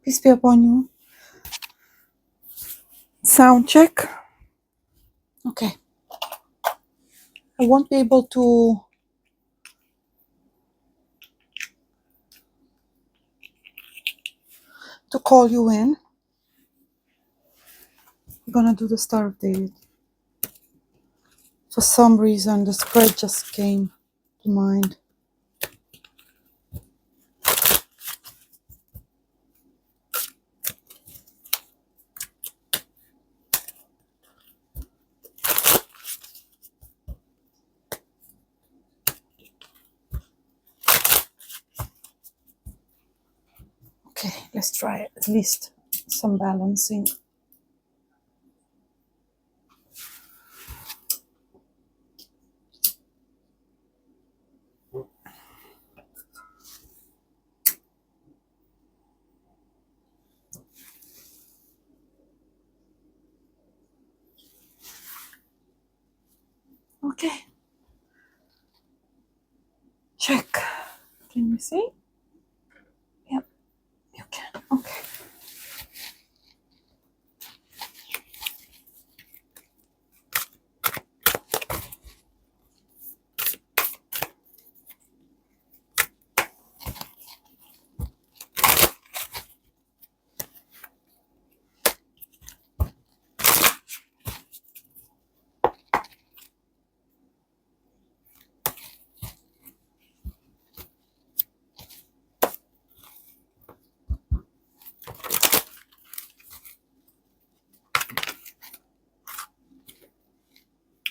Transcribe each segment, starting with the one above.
Peace be upon you. Sound check. Okay. I won't be able to call you in. We're gonna do the Star of David. For some reason, the spread just came to mind. Okay, let's try at least some balancing. Okay. Check. Can you see? Yep, you can. Okay.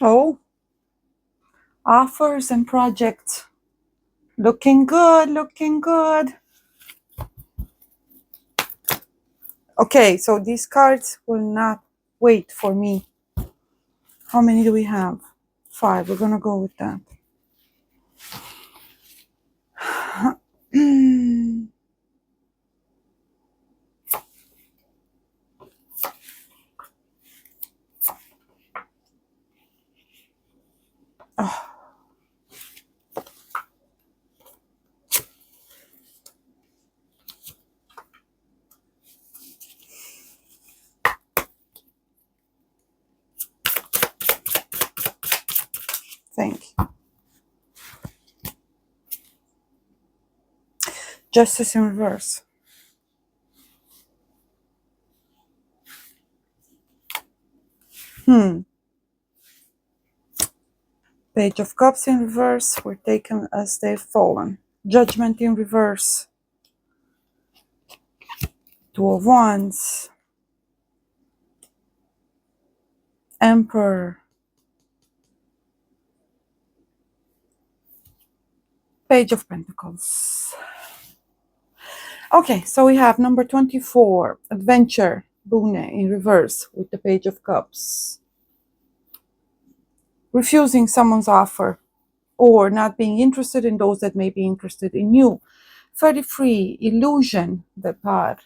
Oh, offers and projects. Looking good, looking good. Okay, so these cards will not wait for me. How many do we have? 5. We're gonna go with that. Oh. Thank you. Justice in reverse. Page of Cups in reverse. We're taken as they've fallen. Judgment in reverse. 2 of Wands. Emperor. Page of Pentacles. Okay, so we have number 24, Adventure, Bune in reverse with the Page of Cups. Refusing someone's offer or not being interested in those that may be interested in you. 33, Illusion, the par.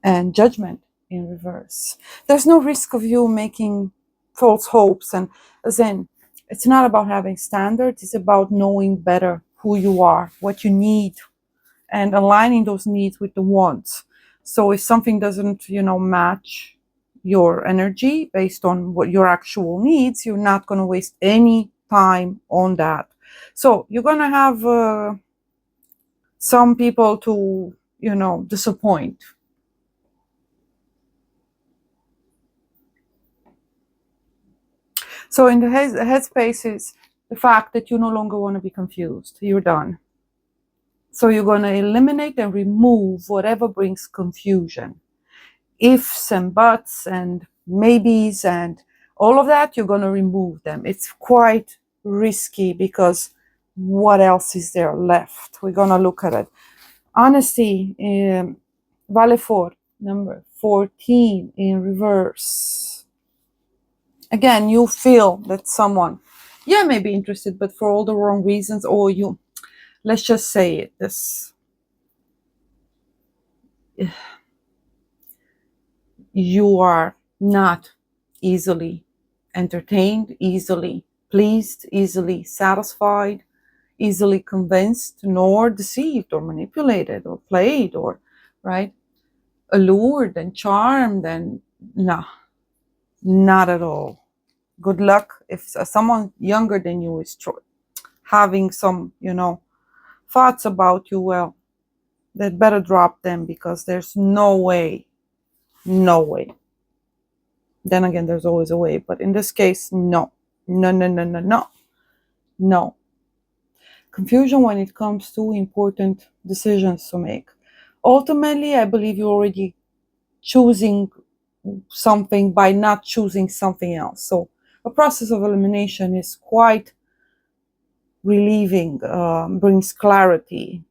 And Judgment in reverse. There's no risk of you making false hopes, and as in, it's not about having standards, it's about knowing better who you are, what you need, and aligning those needs with the wants. So if something doesn't, match your energy based on what your actual needs, you're not going to waste any time on that. So you're going to have some people to, disappoint. So in the headspace is the fact that you no longer want to be confused. You're done. So you're going to eliminate and remove whatever brings confusion. Ifs and buts and maybes and all of that, you're going to remove them. It's quite risky because what else is there left? We're going to look at it. Honesty, Vale 4, number 14 in reverse. Again, you feel that someone, may be interested, but for all the wrong reasons, or let's just say it, you are not easily entertained, easily pleased, easily satisfied. easily convinced, nor deceived or manipulated or played or, right, allured and charmed. And no, not at all. Good luck if someone younger than you is having some, thoughts about you. Well, they'd better drop them, because there's no way. Then again, there's always a way, but in this case, no. Confusion when it comes to important decisions to make. Ultimately, I believe you're already choosing something by not choosing something else. So a process of elimination is quite relieving, brings clarity,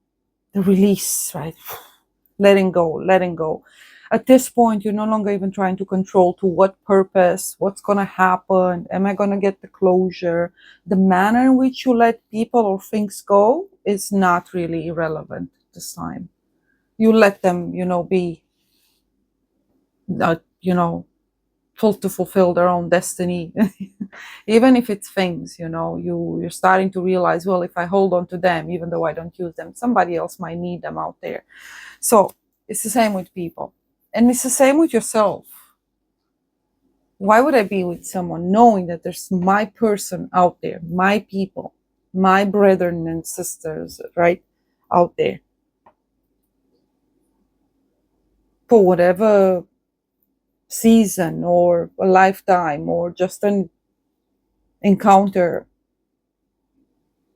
the release, right? Letting go. At this point, you're no longer even trying to control to what purpose, what's going to happen, am I going to get the closure. The manner in which you let people or things go is not really irrelevant this time. You let them, be, told to fulfill their own destiny. Even if it's things, you're starting to realize, well, if I hold on to them, even though I don't use them, somebody else might need them out there. So it's the same with people. And it's the same with yourself. Why would I be with someone knowing that there's my person out there, my people, my brethren and sisters, right, out there, for whatever season or a lifetime or just an encounter,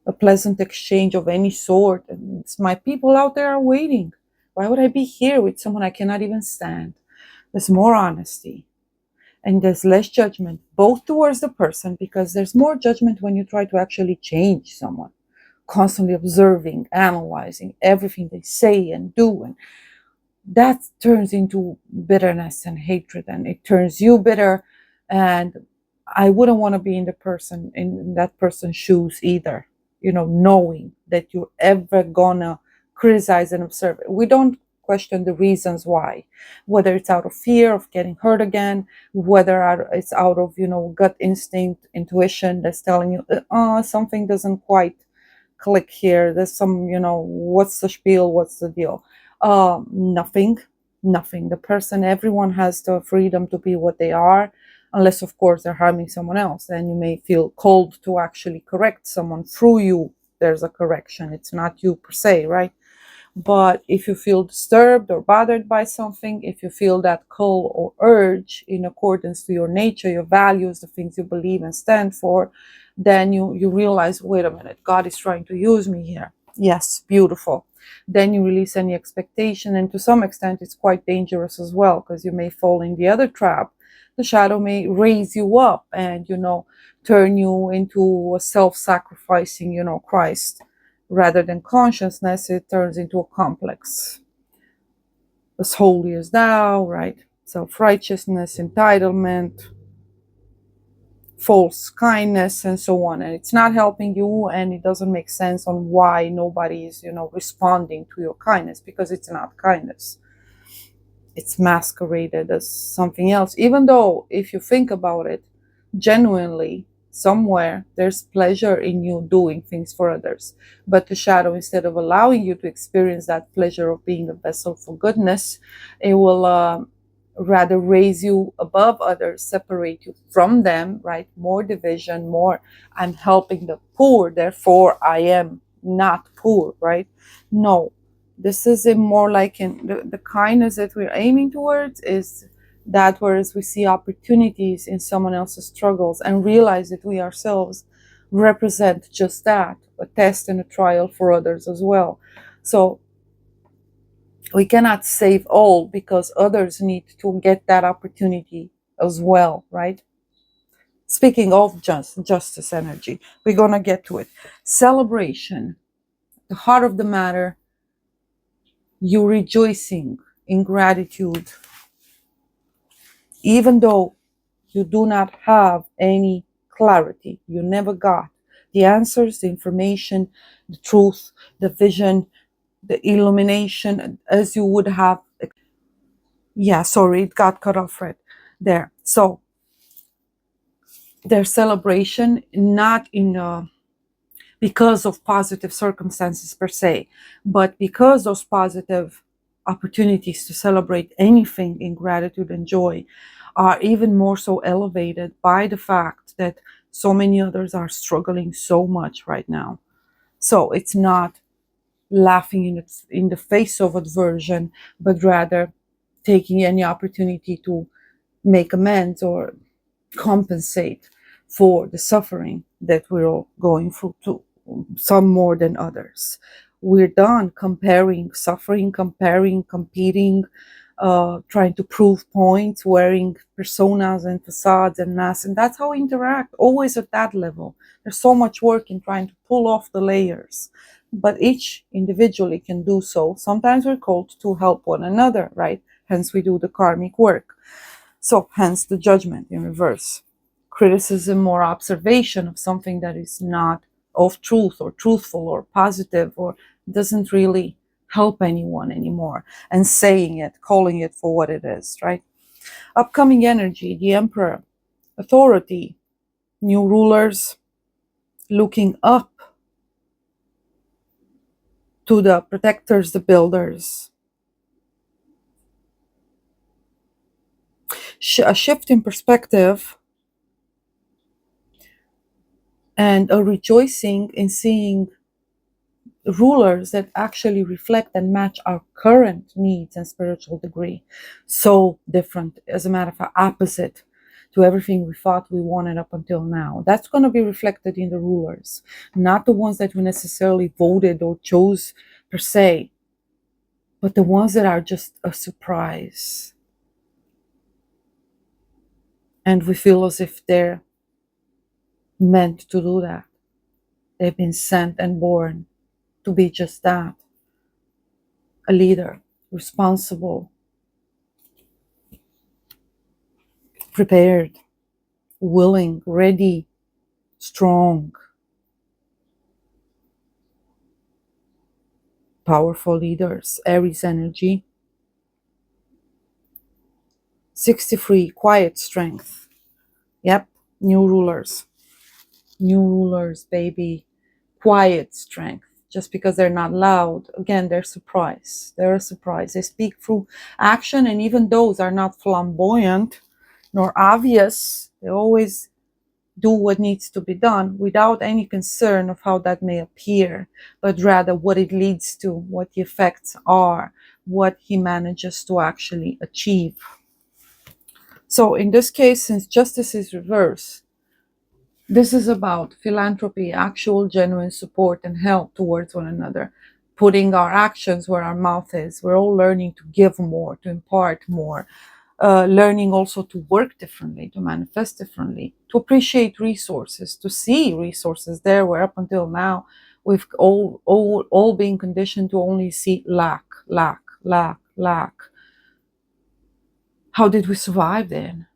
a pleasant exchange of any sort, and it's my people out there are waiting. Why would I be here with someone I cannot even stand? There's more honesty and there's less judgment, both towards the person, because there's more judgment when you try to actually change someone, constantly observing, analyzing everything they say and do, and that turns into bitterness and hatred, and it turns you bitter. And I wouldn't want to be in that person's shoes either, knowing that you're ever gonna criticize and observe it. We don't question the reasons why, whether it's out of fear of getting hurt again, whether it's out of, gut instinct, intuition that's telling you, something doesn't quite click here. There's some, what's the spiel, what's the deal? Nothing. The person, everyone has the freedom to be what they are, unless of course they're harming someone else. Then you may feel called to actually correct someone through you. There's a correction. It's not you per se, right? But if you feel disturbed or bothered by something, if you feel that call or urge in accordance to your nature, your values, the things you believe and stand for, then you realize, wait a minute, God is trying to use me here. Yes, beautiful. Then you release any expectation, and to some extent it's quite dangerous as well, because you may fall in the other trap. The shadow may raise you up and, turn you into a self-sacrificing, Christ. Rather than consciousness, it turns into a complex. As holy as thou, right? Self-righteousness, entitlement, false kindness, and so on. And it's not helping you, and it doesn't make sense on why nobody is, responding to your kindness, because it's not kindness. It's masqueraded as something else. Even though, if you think about it, genuinely, somewhere there's pleasure in you doing things for others. But the shadow, instead of allowing you to experience that pleasure of being a vessel for goodness, it will rather raise you above others, separate you from them, right? More division, more I'm helping the poor, therefore I am not poor, right? No, this is more like the kindness that we're aiming towards is that, whereas we see opportunities in someone else's struggles and realize that we ourselves represent just that, a test and a trial for others as well. So we cannot save all, because others need to get that opportunity as well, right? Speaking of justice energy, we're going to get to it. Celebration, the heart of the matter, you rejoicing in gratitude, even though you do not have any clarity, you never got the answers, the information, the truth, the vision, the illumination, as you would have. Yeah, sorry, it got cut off right there. So their celebration, not in because of positive circumstances per se, but because those positive opportunities to celebrate anything in gratitude and joy are even more so elevated by the fact that so many others are struggling so much right now. So it's not laughing in the face of aversion, but rather taking any opportunity to make amends or compensate for the suffering that we're all going through, to some more than others. We're done comparing suffering, comparing, competing, trying to prove points, wearing personas and facades and masks. And that's how we interact, always at that level. There's so much work in trying to pull off the layers, but each individually can do so. Sometimes we're called to help one another, right? Hence we do the karmic work. So hence the judgment in reverse. Criticism or observation of something that is not of truth or truthful or positive or doesn't really help anyone anymore, and saying it, calling it for what it is, right? Upcoming energy, the emperor, authority, new rulers, looking up to the protectors, the builders. A shift in perspective and a rejoicing in seeing rulers that actually reflect and match our current needs and spiritual degree. So different, as a matter of fact, opposite to everything we thought we wanted up until now. That's going to be reflected in the rulers, not the ones that we necessarily voted or chose per se, but the ones that are just a surprise. And we feel as if they're meant to do that. They've been sent and born to be just that. A leader, responsible, prepared, willing, ready, strong, powerful leaders. Aries energy. 63, quiet strength. Yep, new rulers. New rulers, baby. Quiet strength. Just because they're not loud, again, they're surprise. They're a surprise. They speak through action, and even those are not flamboyant nor obvious. They always do what needs to be done without any concern of how that may appear, but rather what it leads to, what the effects are, what he manages to actually achieve. So in this case, since justice is reversed, this is about philanthropy, actual genuine support and help towards one another, putting our actions where our mouth is. We're all learning to give more, to impart more, learning also to work differently, to manifest differently, to appreciate resources, to see resources there where up until now we've all been conditioned to only see lack, lack, lack, lack. How did we survive then?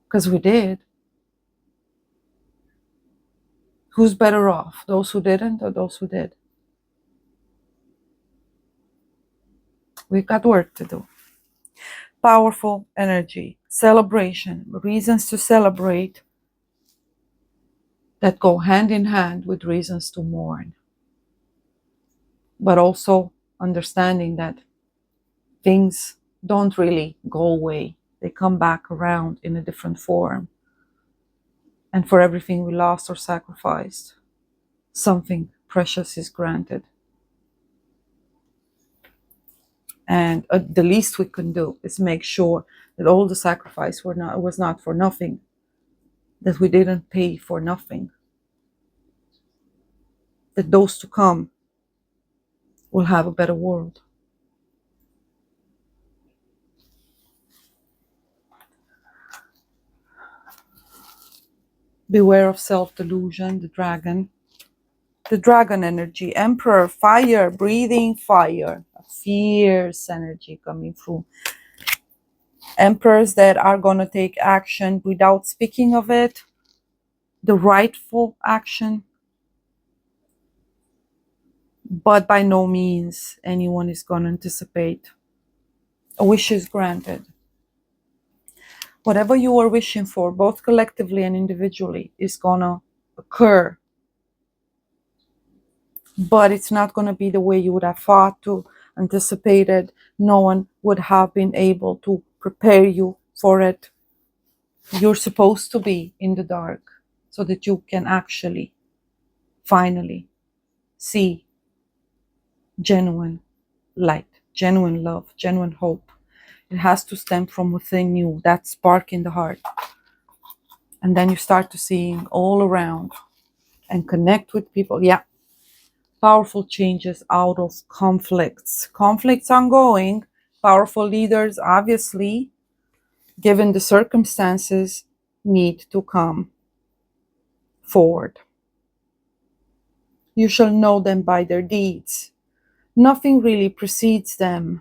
Because we did. Who's better off? Those who didn't or those who did? We've got work to do. Powerful energy, celebration, reasons to celebrate that go hand in hand with reasons to mourn. But also understanding that things don't really go away. They come back around in a different form. And for everything we lost or sacrificed, something precious is granted. And the least we can do is make sure that all the sacrifice was not for nothing, that we didn't pay for nothing, that those to come will have a better world. Beware of self-delusion, the dragon. The dragon energy, emperor, fire, breathing fire, a fierce energy coming through. Emperors that are going to take action without speaking of it, the rightful action, but by no means anyone is going to anticipate a wish is granted. Whatever you are wishing for, both collectively and individually, is going to occur but it's not going to be the way you would have thought to, anticipated. No one would have been able to prepare you for it. You're supposed to be in the dark so that you can actually finally see genuine light, genuine love, genuine hope. It has to stem from within you, that spark in the heart. And then you start to seeing all around and connect with people. Yeah, powerful changes out of conflicts. Conflicts ongoing. Powerful leaders, obviously, given the circumstances, need to come forward. You shall know them by their deeds. Nothing really precedes them.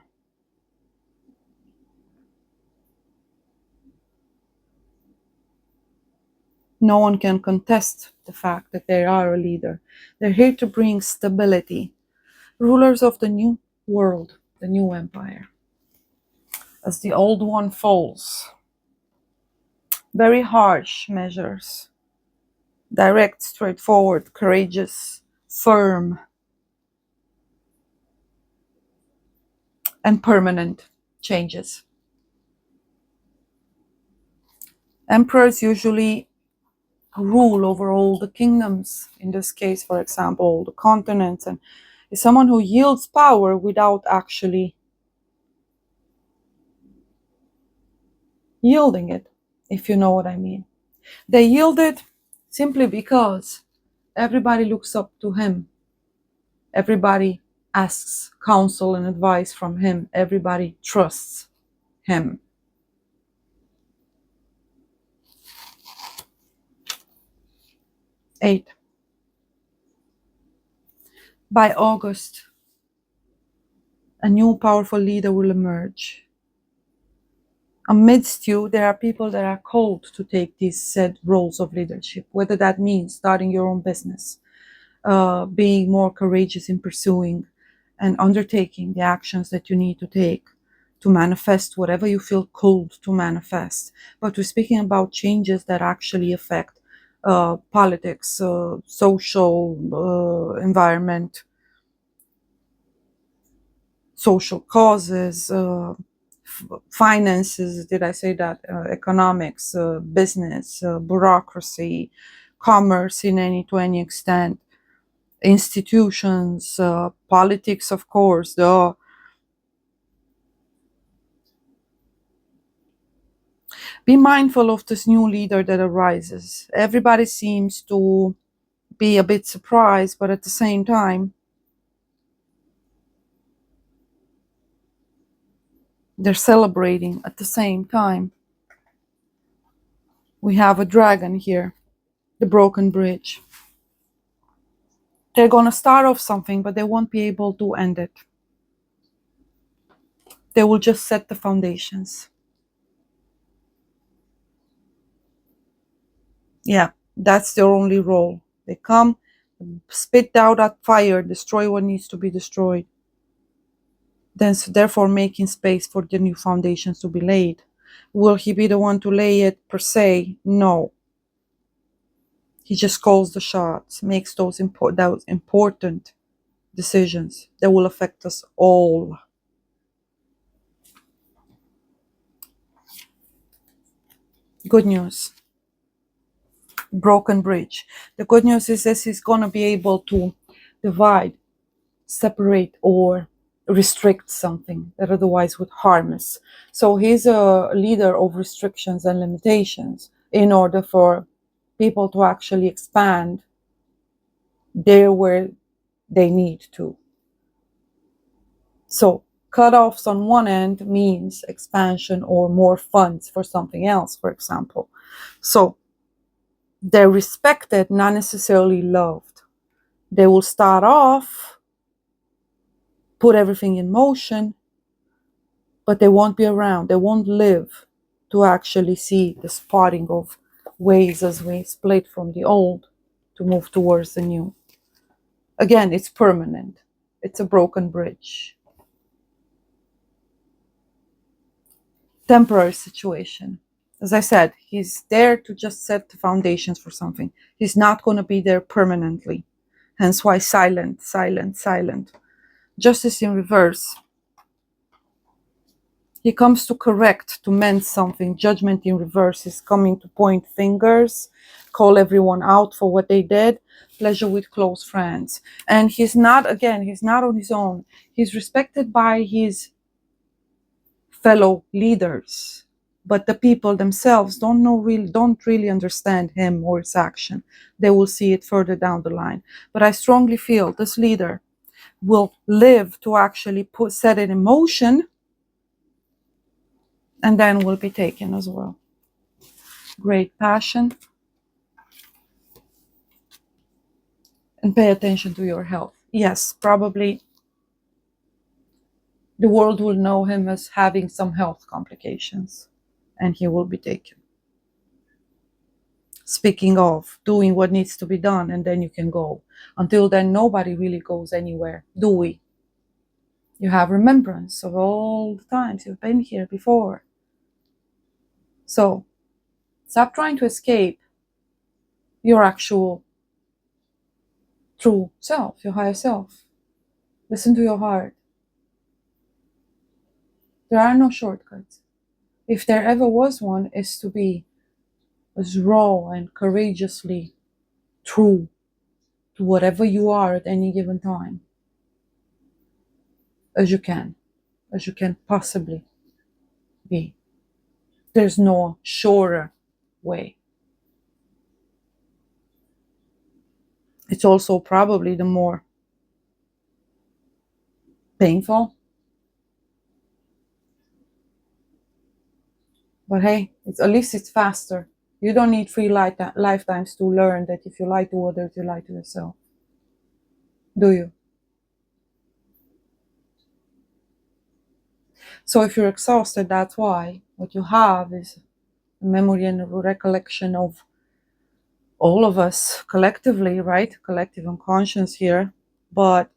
No one can contest the fact that they are a leader. They're here to bring stability. Rulers of the new world, the new empire. As the old one falls, very harsh measures. Direct, straightforward, courageous, firm, and permanent changes. Emperors usually rule over all the kingdoms, in this case, for example, all the continents, and is someone who yields power without actually yielding it, if you know what I mean. They yield it simply because everybody looks up to him. Everybody asks counsel and advice from him. Everybody trusts him. Eight. By August, a new powerful leader will emerge. Amidst you, there are people that are called to take these said roles of leadership, whether that means starting your own business, being more courageous in pursuing and undertaking the actions that you need to take to manifest whatever you feel called to manifest. But we're speaking about changes that actually affect politics, social environment, social causes, finances, did I say that? Economics, business, bureaucracy, commerce to any extent, institutions, politics, of course. Be mindful of this new leader that arises. Everybody seems to be a bit surprised, but at the same time, they're celebrating at the same time. We have a dragon here, the broken bridge. They're going to start off something, but they won't be able to end it. They will just set the foundations. Yeah, that's their only role. They come, spit out that fire, destroy what needs to be destroyed. Then, therefore, making space for the new foundations to be laid. Will he be the one to lay it per se? No. He just calls the shots, makes those important decisions that will affect us all. Good news. Broken bridge. The good news is that he's going to be able to divide, separate, or restrict something that otherwise would harm us. So he's a leader of restrictions and limitations in order for people to actually expand there where they need to. So cutoffs on one end means expansion or more funds for something else, for example. So they're respected, not necessarily loved. They will start off, put everything in motion, but they won't be around. They won't live to actually see the spotting of ways as we split from the old to move towards the new. Again, it's permanent. It's a broken bridge. Temporary situation. As I said, he's there to just set the foundations for something. He's not going to be there permanently. Hence why silent, silent, silent. Justice in reverse. He comes to correct, to mend something. Judgment in reverse is coming to point fingers, call everyone out for what they did. Pleasure with close friends. And he's not, again, he's not on his own. He's respected by his fellow leaders. But the people themselves don't really understand him or his action. They will see it further down the line. But I strongly feel this leader will live to actually set it in motion, and then will be taken as well. Great passion. And pay attention to your health. Yes, probably the world will know him as having some health complications, and he will be taken. Speaking of doing what needs to be done, and then you can go. Until then, nobody really goes anywhere, do we? You have remembrance of all the times you've been here before. So, stop trying to escape your actual true self, your higher self. Listen to your heart. There are no shortcuts. If there ever was one, is to be as raw and courageously true to whatever you are at any given time as you can possibly be. There's no surer way. It's also probably the more painful. But hey, at least it's faster. You don't need 3 lifetimes to learn that if you lie to others, you lie to yourself. Do you? So if you're exhausted, that's why. What you have is a memory and a recollection of all of us collectively, right? Collective unconscious here. But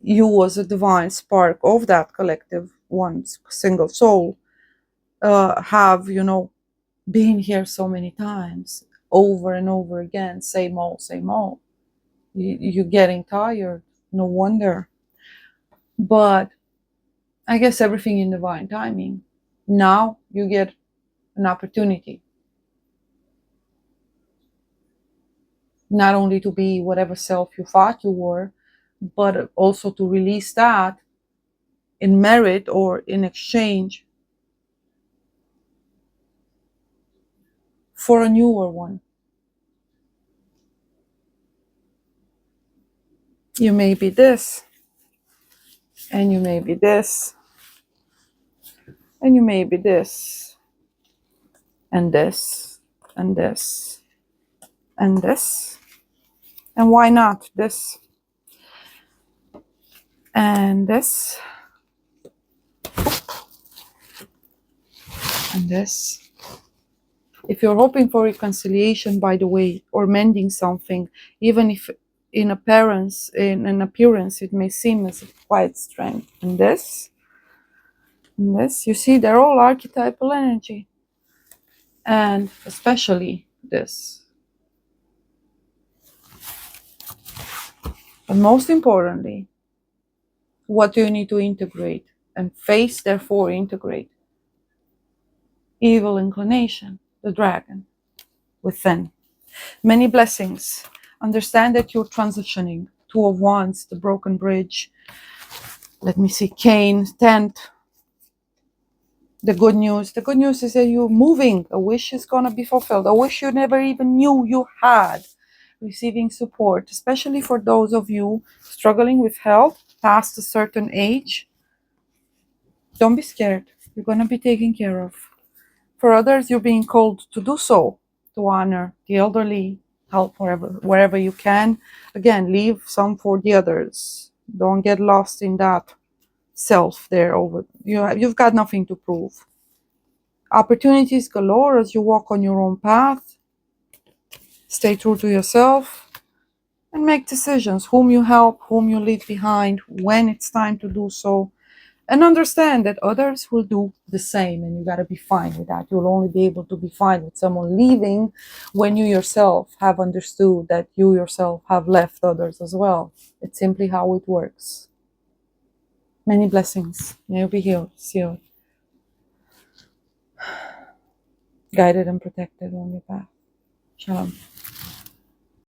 you as a divine spark of that collective, one single soul, have, been here so many times, over and over again, same old, same old. You're getting tired, no wonder. But I guess everything in divine timing. Now you get an opportunity. Not only to be whatever self you thought you were, but also to release that in merit or in exchange for a newer one. You may be this, and you may be this, and you may be this, and this, and this, and this, and why not this, and this, and this. If you're hoping for reconciliation, by the way, or mending something, even if in appearance it may seem as a quiet strength, and this, you see, they're all archetypal energy, and especially this. But most importantly, what do you need to integrate and face, therefore integrate? Evil inclination, the dragon within. Many blessings. Understand that you're transitioning. 2 of Wands, the broken bridge. Let me see, Cain, tent. The good news is that you're moving. A wish is going to be fulfilled. A wish you never even knew you had. Receiving support, especially for those of you struggling with health past a certain age. Don't be scared. You're going to be taken care of. For others, you're being called to do so, to honor the elderly, help wherever you can. Again, leave some for the others. Don't get lost in that self there. You've got nothing to prove. Opportunities galore as you walk on your own path. Stay true to yourself and make decisions. Whom you help, whom you leave behind, when it's time to do so. And understand that others will do the same, and you got to be fine with that. You'll only be able to be fine with someone leaving when you yourself have understood that you yourself have left others as well. It's simply how it works. Many blessings. May you be healed, sealed, guided and protected on your path. Shalom.